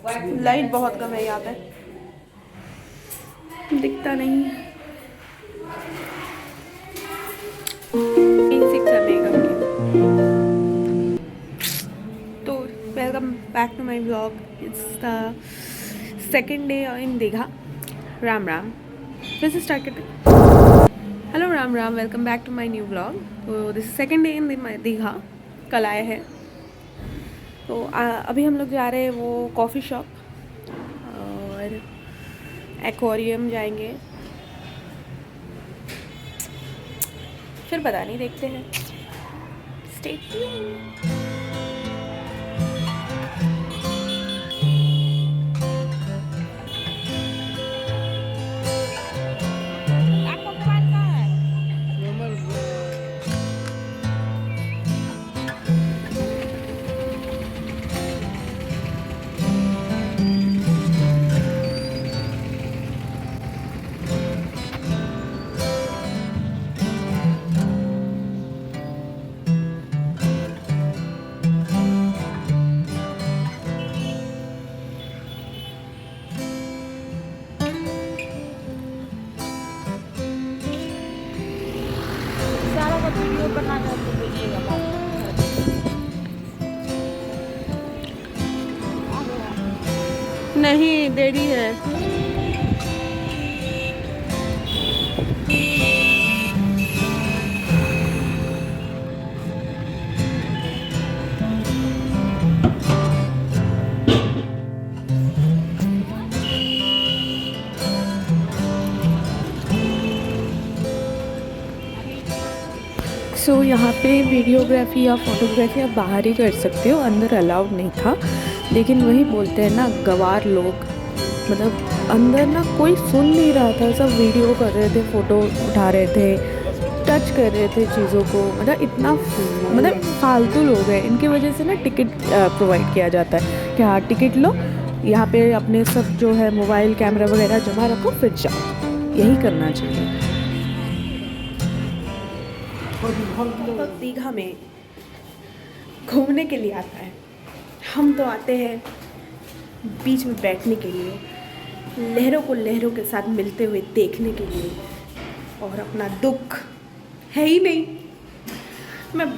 Light बहुत कम है यहाँ पे, दिखता नहीं। 6 है मेकअप की। तो welcome back to my vlog. It's the second day in Digha. Ram Ram, फिर से स्टार्ट करते। Hello Ram Ram, welcome back to my new vlog. तो this second day in Digha, कल आए हैं। तो अभी हम लोग जा रहे हैं वो कॉफ़ी शॉप और एक्वेरियम जाएंगे, फिर पता नहीं, देखते हैं। Stay tuned. वीडियो बनाना तो बोलिएगा। नहीं, देरी है। सो यहाँ पे वीडियोग्राफी या फोटोग्राफी आप बाहर ही कर सकते हो, अंदर अलाउड नहीं था। लेकिन वही बोलते हैं ना, गवार लोग, मतलब अंदर ना कोई सुन नहीं रहा था, सब वीडियो कर रहे थे, फ़ोटो उठा रहे थे, टच कर रहे थे चीज़ों को। मतलब इतना मतलब फालतू लोग हैं। इनकी वजह से ना टिकट प्रोवाइड किया जाता है कि हाँ टिकट लो, यहाँ पे अपने सब जो है मोबाइल कैमरा वगैरह जमा रखो, फिर जाओ। यही करना चाहिए। तो दीघा में घूमने के लिए आता है, हम तो आते हैं बीच में बैठने के लिए, लहरों को लहरों के साथ मिलते हुए देखने के लिए, और अपना दुख है ही नहीं। मैं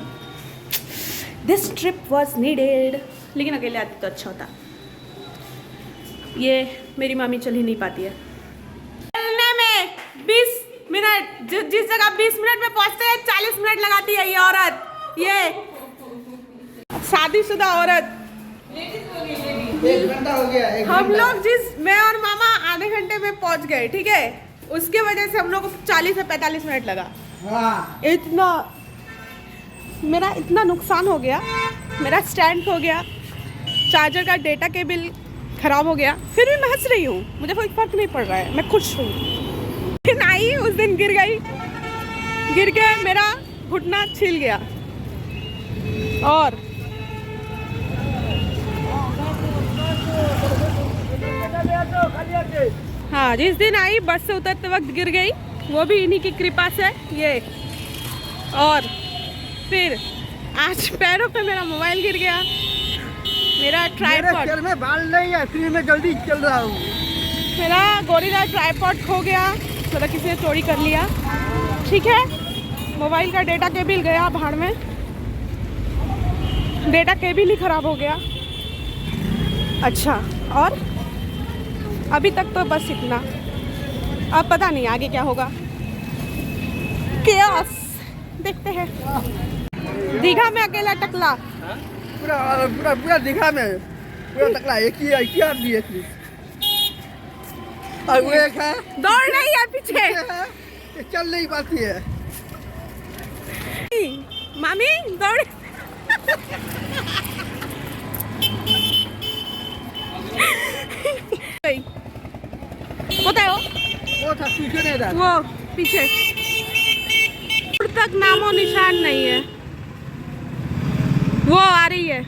दिस ट्रिप वॉज नीडेड, लेकिन अकेले आती तो अच्छा होता। ये मेरी मामी चल ही नहीं पाती है। चलने में 20 मिनट, जिस जगह 20 मिनट में पहुंचते हैं 40 मिनट लगाती है ये औरत, ये शादीशुदा औरत। 1 घंटा हो गया। हम लोग मैं और मामा आधे घंटे में पहुंच गए, ठीक है। उसके वजह से हम लोग को 40 से 45 मिनट लगा। हाँ। मेरा इतना नुकसान हो गया, मेरा स्टैंड हो गया, चार्जर का डेटा केबल खराब हो गया, फिर भी मैं हंस रही हूँ, मुझे कोई फर्क नहीं पड़ रहा है, मैं खुश हूँ। आई उस दिन गिर के मेरा घुटना छिल गया। और हाँ, जिस दिन आई बस से उतरते वक्त गिर गई, वो भी इन्हीं की कृपा से। ये और फिर आज पैरों पे मेरा मोबाइल गिर गया, मेरा ट्राइपॉड, सिर में बाल नहीं है, इसलिए मैं जल्दी चल रहा हूँ। मेरा गोरिल्ला ट्राइपॉड खो गया, मतलब किसी ने चोरी कर लिया, ठीक है। मोबाइल का डेटा केबल गया भाड़ में, डेटा केबल ही खराब हो गया। अच्छा, और अभी तक तो बस इतना, अब पता नहीं आगे क्या होगा। केओस, देखते हैं। दीघा में अकेला टकला, पूरा पूरा पूरा दीघा में पूरा टकला, एक ही आदमी है। और वो एक है दौड़ रही है पीछे, ये चल नहीं पाती है। मामी दौड़। बताओ, वो था पीछे नहीं रहा, वो पीछे दूर तक नामो निशान नहीं है। वो आ रही है।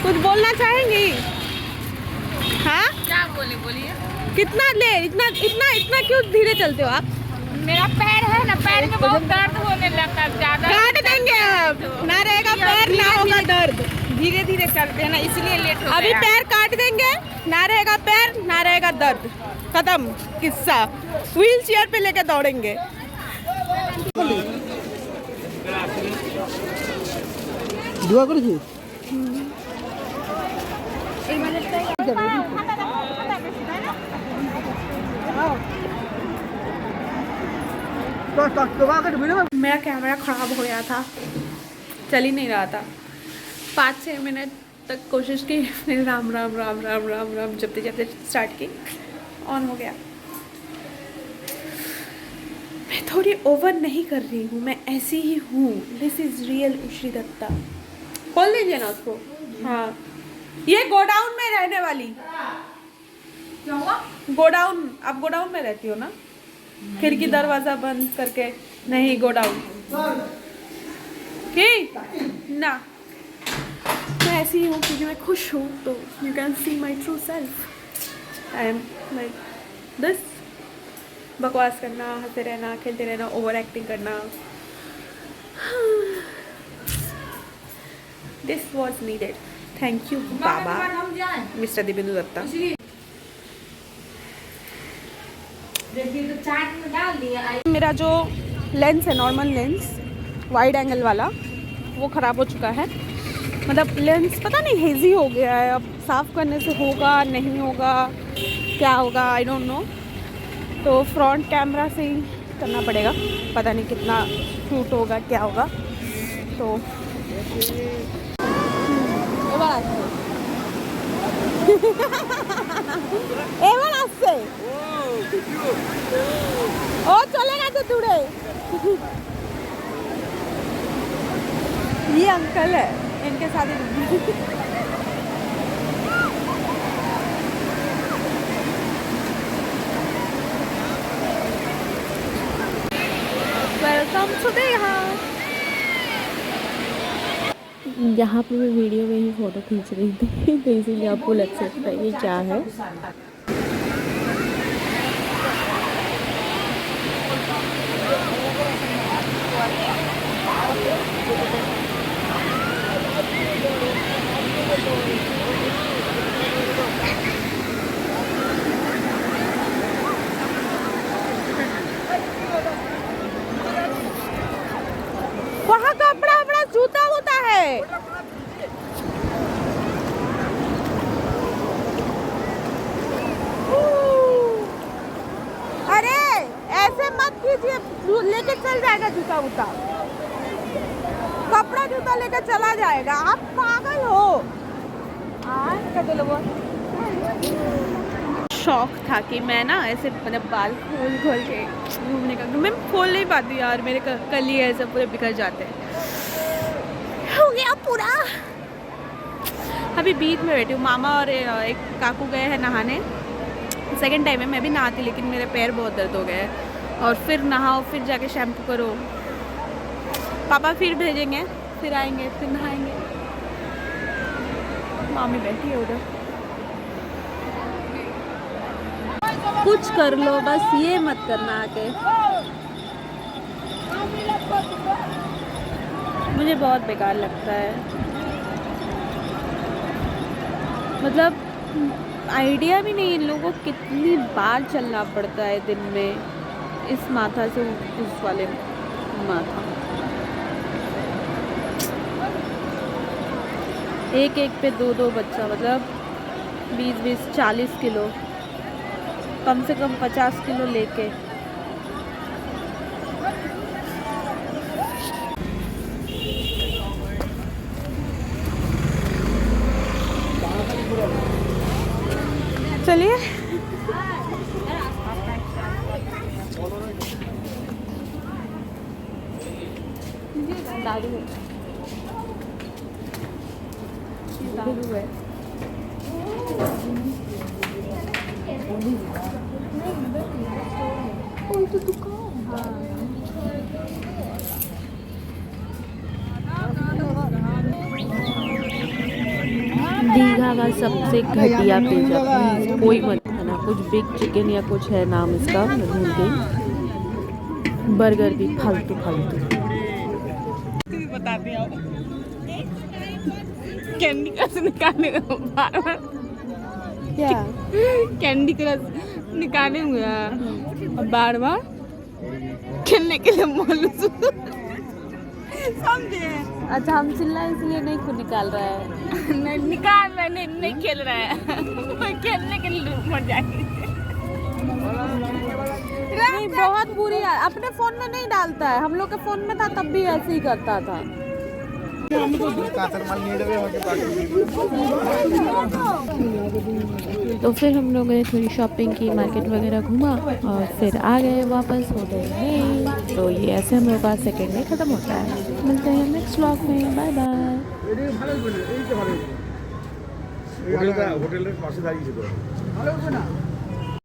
कुछ बोलना चाहेंगी? हाँ, क्या बोले बोलिए। कितना ले, इतना इतना इतना क्यों धीरे चलते हो आप? मेरा पैर है ना, पैर में बहुत दर्द होने लगता है ज्यादा। काट देंगे अब, ना रहेगा पैर ना होगा दर्द। धीरे धीरे चलते हैं ना, इसलिए लेट हो अभी गया। पैर काट देंगे, ना रहेगा पैर ना रहेगा दर्द, खत्म किस्सा। व्हील चेयर पे लेके दौड़ेंगे। दुआ करेছি मेरा कैमरा ख़राब हो गया था, चल ही नहीं रहा था। 5-6 मिनट तक कोशिश की, फिर राम राम राम राम राम राम जपते जपते स्टार्ट की, ऑन हो गया। मैं थोड़ी ओवर नहीं कर रही हूँ, मैं ऐसी ही हूँ। This is real Ushri Datta. खोल दीजिए ना उसको। हाँ, ये गोडाउन में रहने वाली। क्या हुआ? गोडाउन, आप गोडाउन में रहती हो ना? खिड़की दरवाजा बंद करके। नहीं, गोडाउन की ना। मैं ऐसी ही हूँ क्योंकि मैं खुश हूँ, तो you can see my true self. I am like this. बकवास करना, हंसते रहना, खेलते रहना, ओवर एक्टिंग करना, this was needed. Thank you बाबा मिस्टर दिपेंदु दत्ता। मेरा जो लेंस है, नॉर्मल लेंस, वाइड एंगल वाला, वो ख़राब हो चुका है। मतलब लेंस पता नहीं हेजी हो गया है। अब साफ़ करने से होगा नहीं होगा, क्या होगा, आई डोंट नो। तो फ्रंट कैमरा से ही करना पड़ेगा, पता नहीं कितना शूट होगा, क्या होगा। तो এবার আসছে ও চলে গেছে দূরে। ये अंकल है, इनके साथ वेलकम टू यहाँ पे मैं वीडियो में ही फ़ोटो खींच रही थी, तो इसीलिए आपको लग सकता है ये क्या है। वहाँ कपड़ा बड़ा जूता होता है। अरे ऐसे मत कीजिए, लेके चल जाएगा जूता वूता, कपड़ा जूता लेकर चला जाएगा। आप पागल हो। शौक था कि मैं ना ऐसे मतलब बाल खोल खोल के घूमने का, मैं खोल नहीं पाती यार, मेरे कल ही ऐसे पूरे बिखर जाते हैं। हो गया पूरा। अभी बीच में बैठी हूँ, मामा और एक काकू गए हैं नहाने। सेकंड टाइम है, मैं भी नहाती, लेकिन मेरे पैर बहुत दर्द हो गए हैं। और फिर नहाओ, फिर जाके शैम्पू करो, पापा फिर भेजेंगे, फिर आएंगे, फिर नहाएंगे। मामी बैठी है उधर। कुछ कर लो, बस ये मत करना आके। मुझे बहुत बेकार लगता है। मतलब आइडिया भी नहीं इन लोगों को कितनी बार चलना पड़ता है दिन में, इस माथा से उस वाले माथा। एक एक पे 2-2 बच्चा, मतलब 20-20 40 किलो, कम से कम 50 किलो लेके। चलिए दादू है। कोई तो दुकान। लगा सबसे घटिया पिज्ज़ा, प्लीज़ कोई मत खाना। कुछ बिग चिकन या कुछ है नाम इसका, मैं भूल गई। बर्गर भी फालतू फालतू। बताते हो कैंडी क्रश निकालने को बार-बार क्या कैंडी क्रश निकाले हुए हैं और बार-बार खेलने के लिए मोलू समझे। अच्छा हम चिल्ला इसलिए नहीं खुद निकाल रहा है। नहीं निकाल रहा है, नहीं खेल रहा है। वो खेलने के लिए मर जाएगी। नहीं बहुत बुरी है, अपने फोन में नहीं डालता है। हम लोग के फोन में था तब भी ऐसे ही करता था। तो फिर हम लोगों ने थोड़ी शॉपिंग की, मार्केट वगैरह घूमा और फिर आ गए वापस होटल में। तो ये ऐसे हम लोग का सेकेंड डे ख़त्म होता है। मिलते हैं नेक्स्ट व्लॉग में, बाय बाय। হোটেলের পাশে দাঁড়িয়েছিল। ভালো না